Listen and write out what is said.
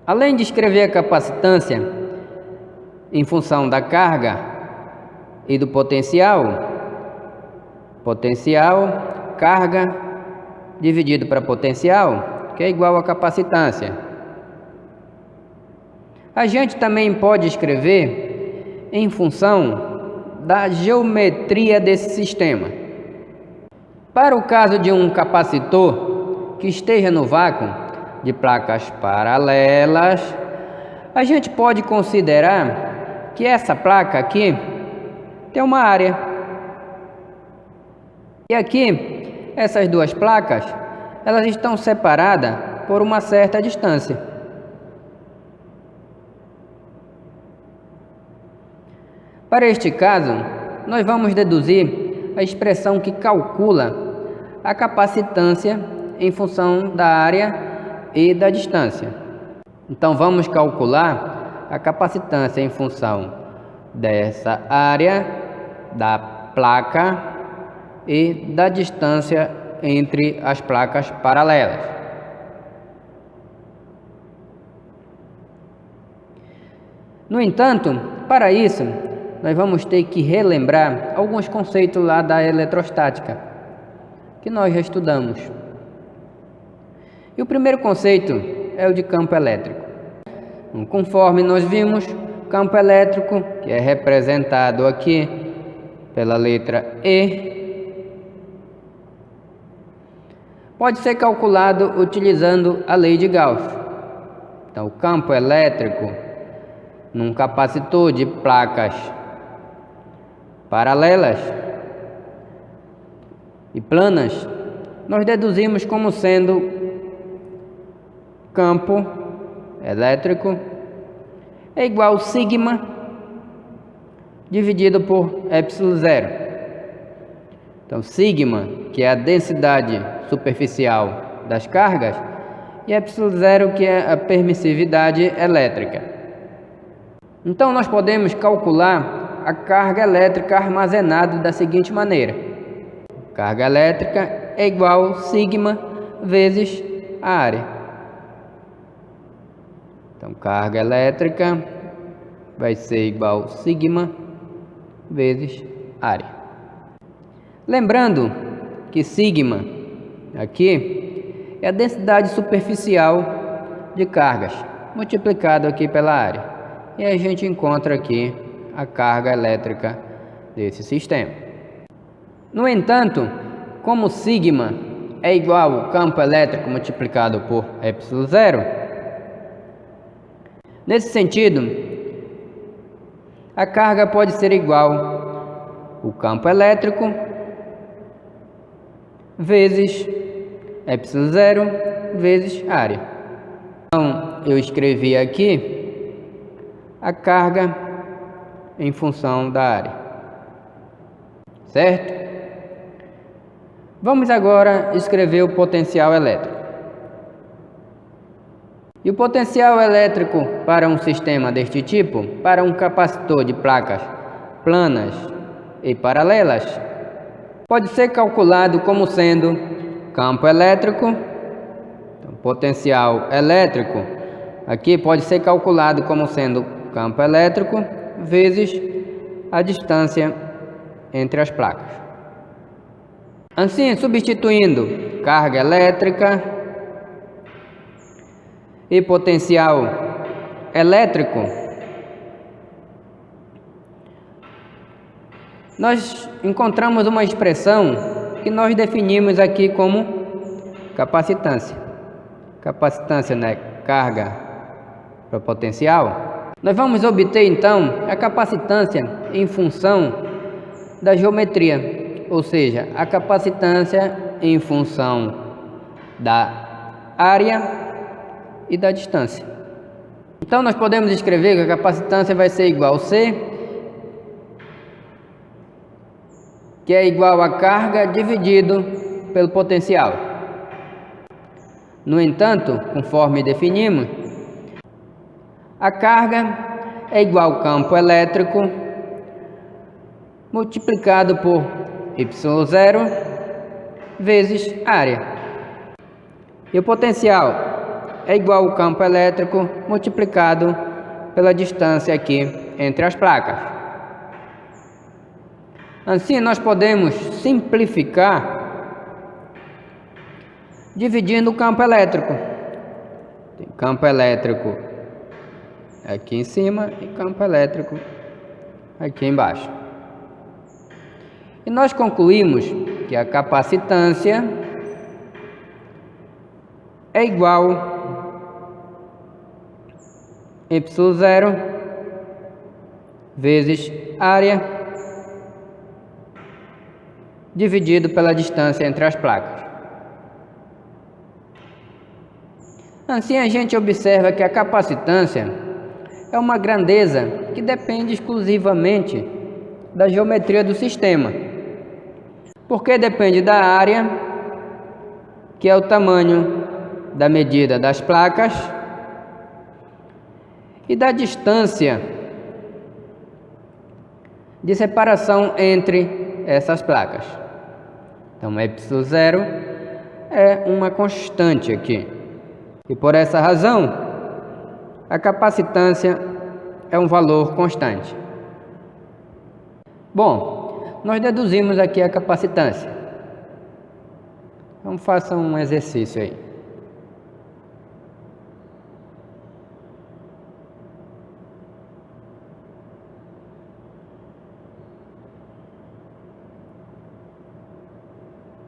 Além de escrever a capacitância em função da carga e do potencial, carga dividido para potencial, que é igual a capacitância. A gente também pode escrever em função da geometria desse sistema. Para o caso de um capacitor que esteja no vácuo de placas paralelas, a gente pode considerar que essa placa aqui tem uma área. E aqui, essas duas placas, elas estão separadas por uma certa distância. Para este caso, nós vamos deduzir a expressão que calcula a capacitância em função da área e da distância. Então, vamos calcular a capacitância em função dessa área, da placa e da distância entre as placas paralelas. No entanto, para isso, nós vamos ter que relembrar alguns conceitos lá da eletrostática, que nós já estudamos. E o primeiro conceito é o de campo elétrico. Conforme nós vimos, campo elétrico, que é representado aqui pela letra E, pode ser calculado utilizando a lei de Gauss. Então, o campo elétrico num capacitor de placas paralelas e planas, nós deduzimos como sendo campo elétrico é igual a sigma dividido por ε0. Então, sigma, que é a densidade superficial das cargas, e ε0, que é a permissividade elétrica. Então, nós podemos calcular a carga elétrica armazenada da seguinte maneira: carga elétrica é igual a sigma vezes a área. Então, carga elétrica vai ser igual a sigma vezes área. Lembrando que sigma aqui é a densidade superficial de cargas, multiplicado aqui pela área. E a gente encontra aqui a carga elétrica desse sistema. No entanto, como sigma é igual ao campo elétrico multiplicado por ε0, nesse sentido, a carga pode ser igual ao campo elétrico vezes ε0 vezes área. Então, eu escrevi aqui a carga em função da área, certo? Vamos agora escrever o potencial elétrico. E o potencial elétrico para um sistema deste tipo, para um capacitor de placas planas e paralelas, pode ser calculado como sendo campo elétrico, então, potencial elétrico, aqui pode ser calculado como sendo campo elétrico vezes a distância entre as placas. Assim, substituindo carga elétrica e potencial elétrico, nós encontramos uma expressão que nós definimos aqui como capacitância. Capacitância, né? Carga para potencial. Nós vamos obter então a capacitância em função da geometria, ou seja, a capacitância em função da área e da distância. Então nós podemos escrever que a capacitância vai ser igual a C, que é igual a carga dividido pelo potencial. No entanto, conforme definimos, a carga é igual ao campo elétrico multiplicado por ε0 vezes área. E o potencial é igual ao campo elétrico multiplicado pela distância aqui entre as placas. Assim, nós podemos simplificar dividindo o campo elétrico. Tem campo elétrico aqui em cima e campo elétrico aqui embaixo. E nós concluímos que a capacitância é igual Y0 vezes área dividido pela distância entre as placas. Assim, a gente observa que a capacitância é uma grandeza que depende exclusivamente da geometria do sistema, porque depende da área, que é o tamanho da medida das placas, e da distância de separação entre essas placas. Então, Y0 é uma constante aqui. E por essa razão, a capacitância é um valor constante. Bom, nós deduzimos aqui a capacitância. Então, faça um exercício aí.